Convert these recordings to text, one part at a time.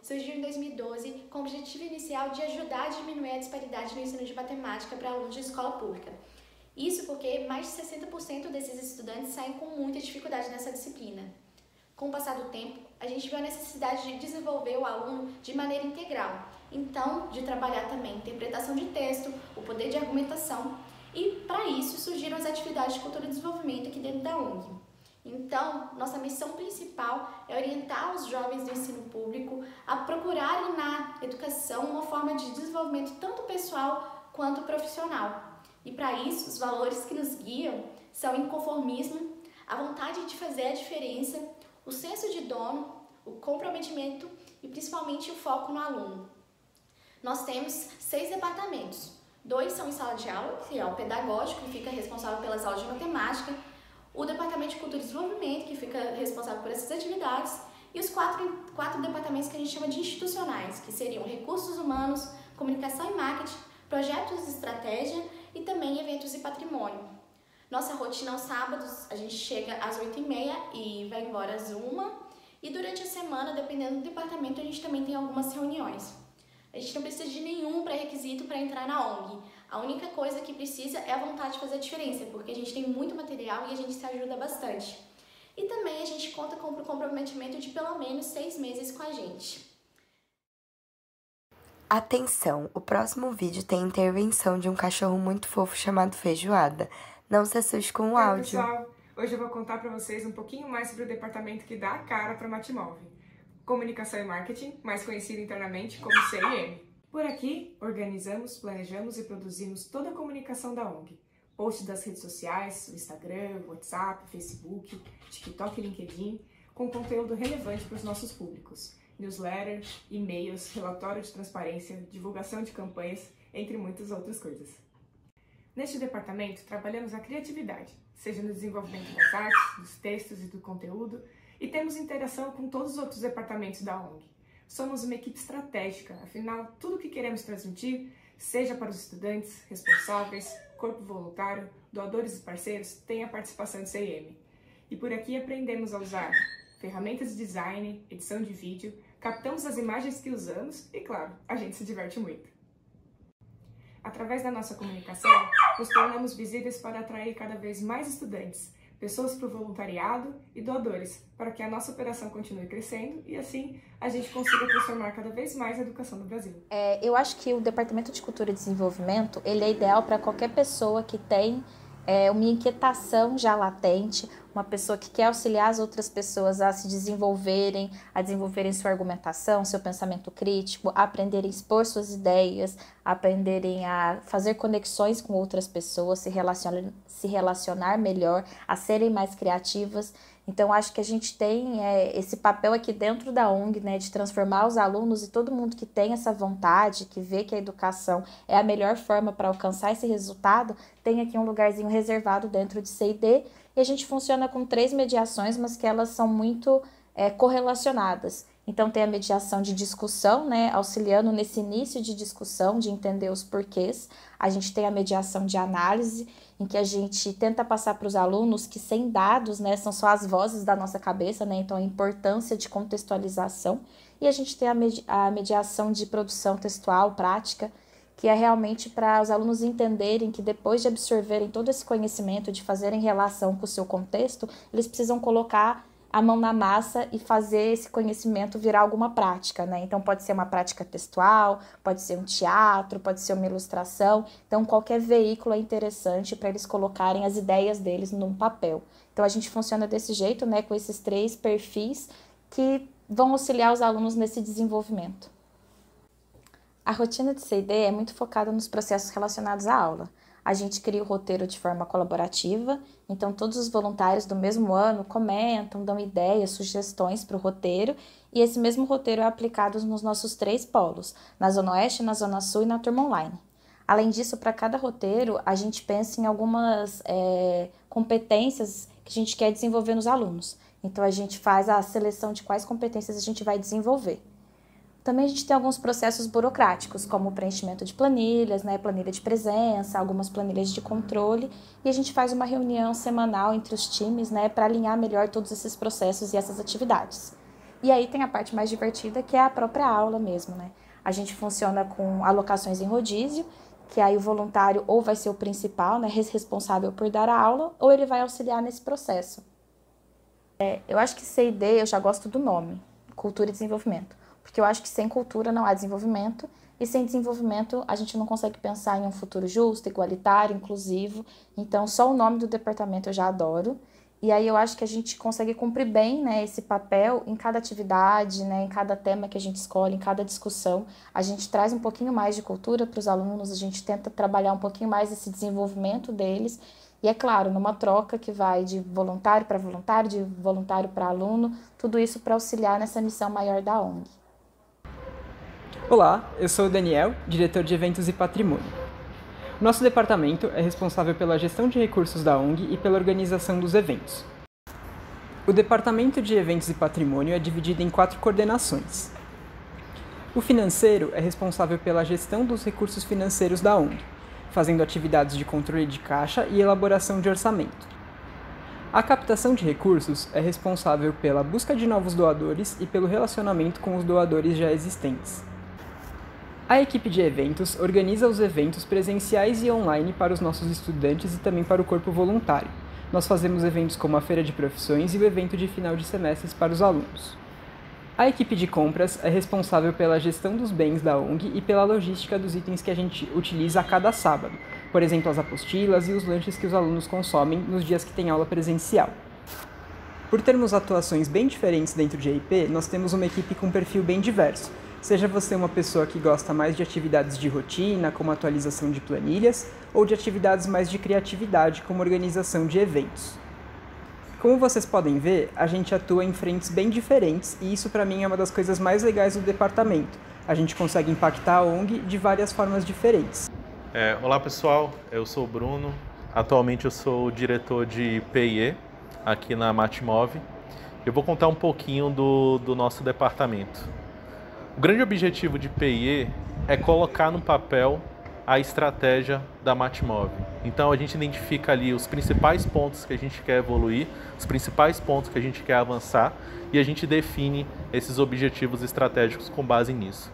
surgiu em 2012 com o objetivo inicial de ajudar a diminuir a disparidade no ensino de matemática para alunos de escola pública. Isso porque mais de 60% desses estudantes saem com muita dificuldade nessa disciplina. Com o passar do tempo, a gente viu a necessidade de desenvolver o aluno de maneira integral, então de trabalhar também a interpretação de texto, o poder de argumentação, e para isso surgiram as atividades de cultura e desenvolvimento aqui dentro da UNG. Então, nossa missão principal é orientar os jovens do ensino público a procurarem na educação uma forma de desenvolvimento tanto pessoal quanto profissional. E para isso, os valores que nos guiam são o inconformismo, a vontade de fazer a diferença, o senso de dono, o comprometimento e principalmente o foco no aluno. Nós temos 6 departamentos. 2 são em sala de aula, que é o pedagógico, que fica responsável pelas aulas de matemática, o departamento de cultura e desenvolvimento, que fica responsável por essas atividades, e os quatro departamentos que a gente chama de institucionais, que seriam recursos humanos, comunicação e marketing, projetos de estratégia e também eventos e patrimônio. Nossa rotina aos sábados, a gente chega às 8h30 e vai embora às 1h, e durante a semana, dependendo do departamento, a gente também tem algumas reuniões. A gente não precisa de nenhum pré-requisito para entrar na ONG. A única coisa que precisa é a vontade de fazer a diferença, porque a gente tem muito material e a gente se ajuda bastante. E também a gente conta com o comprometimento de pelo menos 6 meses com a gente. Atenção, o próximo vídeo tem intervenção de um cachorro muito fofo chamado Feijoada. Não se assuste com o áudio. Oi, pessoal! Hoje eu vou contar para vocês um pouquinho mais sobre o departamento que dá a cara para a Matmove. Comunicação e Marketing, mais conhecido internamente como CIM. Por aqui, organizamos, planejamos e produzimos toda a comunicação da ONG. Posts das redes sociais, o Instagram, WhatsApp, Facebook, TikTok e LinkedIn, com conteúdo relevante para os nossos públicos. Newsletter, e-mails, relatório de transparência, divulgação de campanhas, entre muitas outras coisas. Neste departamento, trabalhamos a criatividade, seja no desenvolvimento das artes, dos textos e do conteúdo, e temos interação com todos os outros departamentos da ONG. Somos uma equipe estratégica, afinal, tudo o que queremos transmitir, seja para os estudantes, responsáveis, corpo voluntário, doadores e parceiros, tem a participação de CIM. E por aqui aprendemos a usar ferramentas de design, edição de vídeo, captamos as imagens que usamos e, claro, a gente se diverte muito. Através da nossa comunicação, nos tornamos visíveis para atrair cada vez mais estudantes, pessoas para o voluntariado e doadores, para que a nossa operação continue crescendo e assim a gente consiga transformar cada vez mais a educação no Brasil. Eu acho que o Departamento de Cultura e Desenvolvimento ele é ideal para qualquer pessoa que tem uma inquietação já latente, uma pessoa que quer auxiliar as outras pessoas a se desenvolverem, a desenvolverem sua argumentação, seu pensamento crítico, a aprenderem a expor suas ideias, a aprenderem a fazer conexões com outras pessoas, se relacionar melhor, a serem mais criativas. Então, acho que a gente tem esse papel aqui dentro da ONG, né, de transformar os alunos e todo mundo que tem essa vontade, que vê que a educação é a melhor forma para alcançar esse resultado, tem aqui um lugarzinho reservado dentro de C&D, e a gente funciona com 3 mediações, mas que elas são muito correlacionadas. Então, tem a mediação de discussão, né, auxiliando nesse início de discussão, de entender os porquês. A gente tem a mediação de análise, em que a gente tenta passar para os alunos que sem dados, né, são só as vozes da nossa cabeça, né, então a importância de contextualização. E a gente tem a mediação de produção textual, prática, que é realmente para os alunos entenderem que depois de absorverem todo esse conhecimento, de fazerem relação com o seu contexto, eles precisam colocar a mão na massa e fazer esse conhecimento virar alguma prática, né? Então pode ser uma prática textual, pode ser um teatro, pode ser uma ilustração. Então qualquer veículo é interessante para eles colocarem as ideias deles num papel. Então a gente funciona desse jeito, né? Com esses 3 perfis que vão auxiliar os alunos nesse desenvolvimento. A rotina de C&D é muito focada nos processos relacionados à aula. A gente cria o roteiro de forma colaborativa, então todos os voluntários do mesmo ano comentam, dão ideias, sugestões para o roteiro, e esse mesmo roteiro é aplicado nos nossos 3 polos, na Zona Oeste, na Zona Sul e na turma online. Além disso, para cada roteiro, a gente pensa em algumas competências que a gente quer desenvolver nos alunos. Então a gente faz a seleção de quais competências a gente vai desenvolver. Também a gente tem alguns processos burocráticos, como o preenchimento de planilhas, né, planilha de presença, algumas planilhas de controle, e a gente faz uma reunião semanal entre os times, né, para alinhar melhor todos esses processos e essas atividades. E aí tem a parte mais divertida, que é a própria aula mesmo, né? A gente funciona com alocações em rodízio, que aí o voluntário ou vai ser o principal, né, responsável por dar a aula, ou ele vai auxiliar nesse processo. Eu acho que C&D, eu já gosto do nome, Cultura e Desenvolvimento, porque eu acho que sem cultura não há desenvolvimento, e sem desenvolvimento a gente não consegue pensar em um futuro justo, igualitário, inclusivo. Então só o nome do departamento eu já adoro. E aí eu acho que a gente consegue cumprir bem, né, esse papel em cada atividade, né, em cada tema que a gente escolhe, em cada discussão. A gente traz um pouquinho mais de cultura para os alunos, a gente tenta trabalhar um pouquinho mais esse desenvolvimento deles. E é claro, numa troca que vai de voluntário para voluntário, de voluntário para aluno, tudo isso para auxiliar nessa missão maior da ONG. Olá, eu sou o Daniel, diretor de Eventos e Patrimônio. Nosso departamento é responsável pela gestão de recursos da ONG e pela organização dos eventos. O Departamento de Eventos e Patrimônio é dividido em 4 coordenações. O financeiro é responsável pela gestão dos recursos financeiros da ONG, fazendo atividades de controle de caixa e elaboração de orçamento. A captação de recursos é responsável pela busca de novos doadores e pelo relacionamento com os doadores já existentes. A equipe de eventos organiza os eventos presenciais e online para os nossos estudantes e também para o corpo voluntário. Nós fazemos eventos como a Feira de Profissões e o evento de final de semestres para os alunos. A equipe de compras é responsável pela gestão dos bens da ONG e pela logística dos itens que a gente utiliza a cada sábado, por exemplo, as apostilas e os lanches que os alunos consomem nos dias que tem aula presencial. Por termos atuações bem diferentes dentro de EIP, nós temos uma equipe com um perfil bem diverso. Seja você uma pessoa que gosta mais de atividades de rotina, como atualização de planilhas, ou de atividades mais de criatividade, como organização de eventos. Como vocês podem ver, a gente atua em frentes bem diferentes e isso para mim é uma das coisas mais legais do departamento. A gente consegue impactar a ONG de várias formas diferentes. Olá pessoal, eu sou o Bruno, atualmente eu sou o diretor de P&E aqui na Matmove. Eu vou contar um pouquinho do nosso departamento. O grande objetivo de P&E é colocar no papel a estratégia da Matmove. Então a gente identifica ali os principais pontos que a gente quer evoluir, os principais pontos que a gente quer avançar e a gente define esses objetivos estratégicos com base nisso.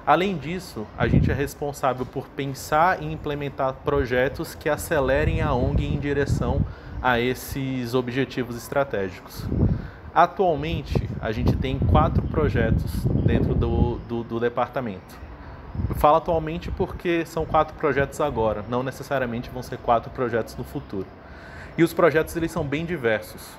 Além disso, a gente é responsável por pensar e implementar projetos que acelerem a ONG em direção a esses objetivos estratégicos. Atualmente, a gente tem 4 projetos dentro do departamento. Eu falo atualmente porque são 4 projetos agora, não necessariamente vão ser 4 projetos no futuro. E os projetos eles são bem diversos.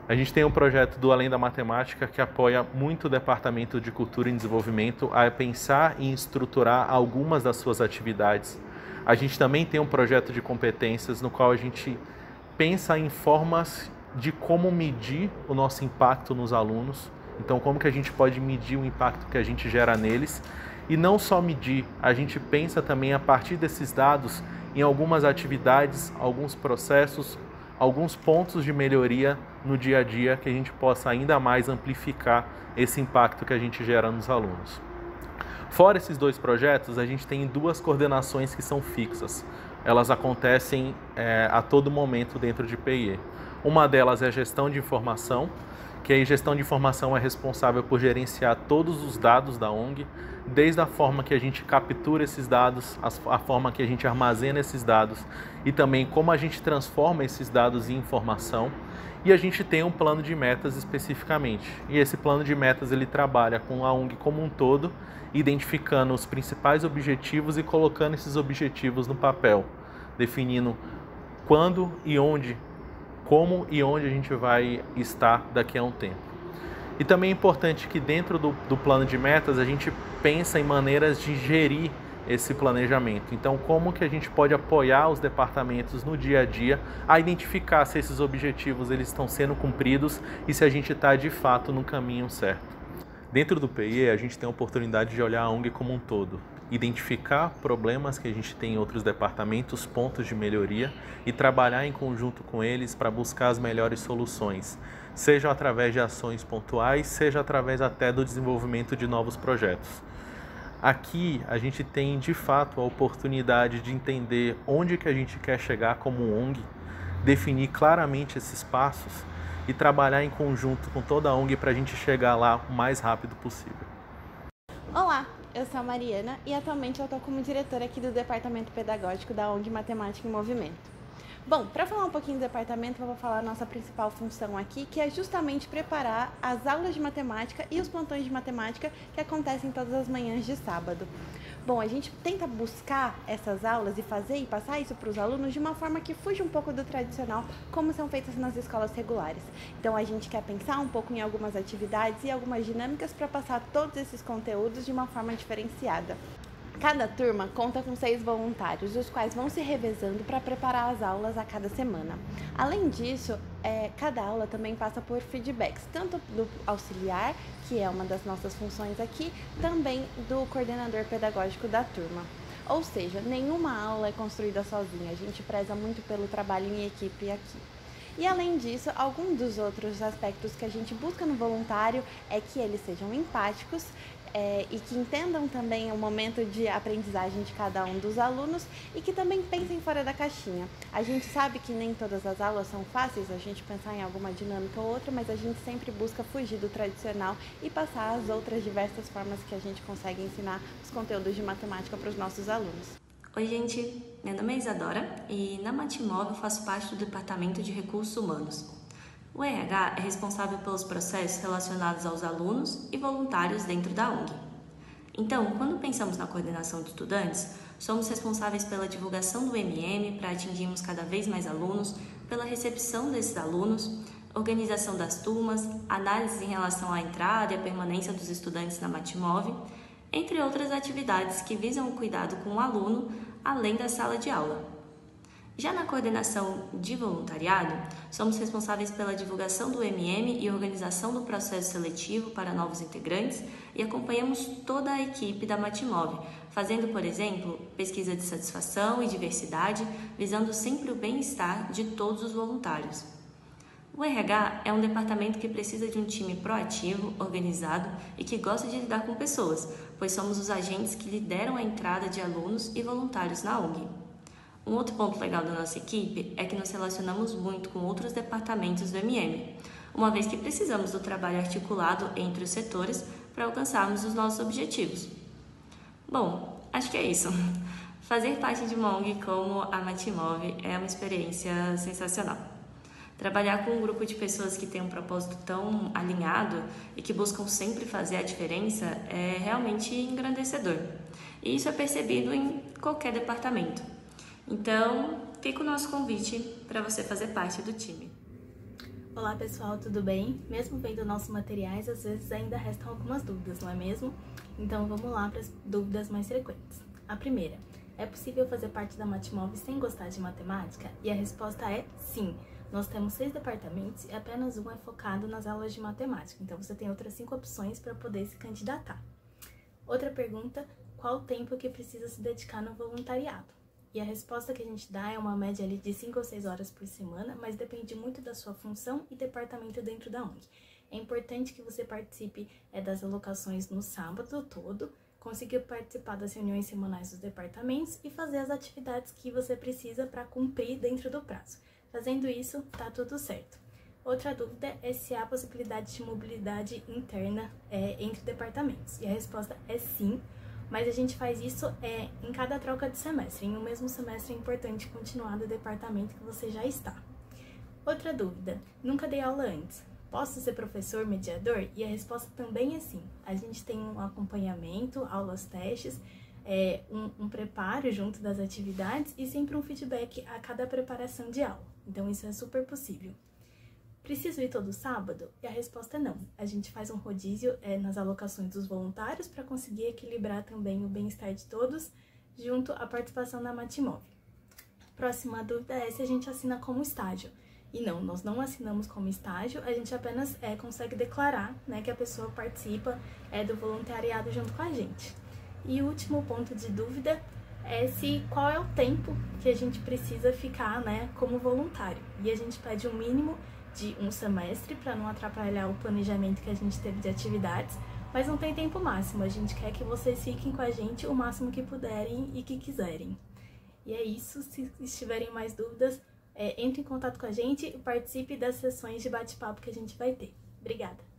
A gente tem um projeto do Além da Matemática que apoia muito o Departamento de Cultura e Desenvolvimento a pensar em estruturar algumas das suas atividades. A gente também tem um projeto de competências no qual a gente pensa em formas de como medir o nosso impacto nos alunos. Então, como que a gente pode medir o impacto que a gente gera neles? E não só medir, a gente pensa também a partir desses dados em algumas atividades, alguns processos, alguns pontos de melhoria no dia a dia que a gente possa ainda mais amplificar esse impacto que a gente gera nos alunos. Fora esses 2 projetos, a gente tem 2 coordenações que são fixas. Elas acontecem a todo momento dentro de P&E. Uma delas é a gestão de informação, que a gestão de informação é responsável por gerenciar todos os dados da ONG, desde a forma que a gente captura esses dados, a forma que a gente armazena esses dados e também como a gente transforma esses dados em informação. E a gente tem um plano de metas especificamente. E esse plano de metas ele trabalha com a ONG como um todo, identificando os principais objetivos e colocando esses objetivos no papel, definindo quando e onde, como e onde a gente vai estar daqui a um tempo. E também é importante que dentro do plano de metas a gente pensa em maneiras de gerir esse planejamento. Então, como que a gente pode apoiar os departamentos no dia a dia a identificar se esses objetivos eles estão sendo cumpridos e se a gente está de fato no caminho certo. Dentro do P&E, a gente tem a oportunidade de olhar a ONG como um todo, identificar problemas que a gente tem em outros departamentos, pontos de melhoria e trabalhar em conjunto com eles para buscar as melhores soluções, seja através de ações pontuais, seja através até do desenvolvimento de novos projetos. Aqui a gente tem de fato a oportunidade de entender onde que a gente quer chegar como ONG, definir claramente esses passos e trabalhar em conjunto com toda a ONG para a gente chegar lá o mais rápido possível. Olá, eu sou a Mariana e atualmente eu estou como diretora aqui do Departamento Pedagógico da ONG Matemática em Movimento. Bom, para falar um pouquinho do departamento, eu vou falar a nossa principal função aqui, que é justamente preparar as aulas de matemática e os plantões de matemática que acontecem todas as manhãs de sábado. Bom, a gente tenta buscar essas aulas e fazer e passar isso para os alunos de uma forma que fuja um pouco do tradicional, como são feitas nas escolas regulares. Então, a gente quer pensar um pouco em algumas atividades e algumas dinâmicas para passar todos esses conteúdos de uma forma diferenciada. Cada turma conta com 6 voluntários, os quais vão se revezando para preparar as aulas a cada semana. Além disso, cada aula também passa por feedbacks, tanto do auxiliar, que é uma das nossas funções aqui, também do coordenador pedagógico da turma. Ou seja, nenhuma aula é construída sozinha, a gente preza muito pelo trabalho em equipe aqui. E além disso, alguns dos outros aspectos que a gente busca no voluntário é que eles sejam empáticos, e que entendam também o momento de aprendizagem de cada um dos alunos e que também pensem fora da caixinha. A gente sabe que nem todas as aulas são fáceis, a gente pensar em alguma dinâmica ou outra, mas a gente sempre busca fugir do tradicional e passar as outras diversas formas que a gente consegue ensinar os conteúdos de matemática para os nossos alunos. Oi gente, meu nome é Isadora e na Matimov eu faço parte do Departamento de Recursos Humanos. O RH é responsável pelos processos relacionados aos alunos e voluntários dentro da ONG. Então, quando pensamos na coordenação de estudantes, somos responsáveis pela divulgação do MM para atingirmos cada vez mais alunos, pela recepção desses alunos, organização das turmas, análises em relação à entrada e à permanência dos estudantes na Matimov, entre outras atividades que visam o cuidado com o aluno, além da sala de aula. Já na coordenação de voluntariado, somos responsáveis pela divulgação do MM e organização do processo seletivo para novos integrantes e acompanhamos toda a equipe da Matimov, fazendo, por exemplo, pesquisa de satisfação e diversidade, visando sempre o bem-estar de todos os voluntários. O RH é um departamento que precisa de um time proativo, organizado e que gosta de lidar com pessoas, pois somos os agentes que lideram a entrada de alunos e voluntários na ONG. Um outro ponto legal da nossa equipe é que nos relacionamos muito com outros departamentos do MM, uma vez que precisamos do trabalho articulado entre os setores para alcançarmos os nossos objetivos. Bom, acho que é isso. Fazer parte de uma ONG como a Matimov é uma experiência sensacional. Trabalhar com um grupo de pessoas que tem um propósito tão alinhado e que buscam sempre fazer a diferença é realmente engrandecedor. E isso é percebido em qualquer departamento. Então, fica o nosso convite para você fazer parte do time. Olá pessoal, tudo bem? Mesmo vendo nossos materiais, às vezes ainda restam algumas dúvidas, não é mesmo? Então vamos lá para as dúvidas mais frequentes. A primeira, é possível fazer parte da Matimov sem gostar de matemática? E a resposta é sim. Nós temos 6 departamentos e apenas um é focado nas aulas de matemática, então você tem outras 5 opções para poder se candidatar. Outra pergunta, qual o tempo que precisa se dedicar no voluntariado? E a resposta que a gente dá é uma média ali de 5 ou 6 horas por semana, mas depende muito da sua função e departamento dentro da ONG. É importante que você participe das alocações no sábado todo, consiga participar das reuniões semanais dos departamentos e fazer as atividades que você precisa para cumprir dentro do prazo. Fazendo isso, tá tudo certo. Outra dúvida é se há possibilidade de mobilidade interna entre departamentos. E a resposta é sim. Mas a gente faz isso em cada troca de semestre. Em um mesmo semestre é importante continuar no departamento que você já está. Outra dúvida, nunca dei aula antes. Posso ser professor mediador? E a resposta também é sim. A gente tem um acompanhamento, aulas, testes, um preparo junto das atividades e sempre um feedback a cada preparação de aula. Então isso é super possível. Preciso ir todo sábado? E a resposta é não. A gente faz um rodízio nas alocações dos voluntários para conseguir equilibrar também o bem-estar de todos, junto à participação na Matimov. Próxima dúvida é se a gente assina como estágio. E não, nós não assinamos como estágio, a gente apenas consegue declarar, né, que a pessoa participa do voluntariado junto com a gente. E o último ponto de dúvida é qual é o tempo que a gente precisa ficar, né, como voluntário. E a gente pede um mínimo de um semestre para não atrapalhar o planejamento que a gente teve de atividades, mas não tem tempo máximo, a gente quer que vocês fiquem com a gente o máximo que puderem e que quiserem. E é isso, se estiverem mais dúvidas, entre em contato com a gente e participe das sessões de bate-papo que a gente vai ter. Obrigada!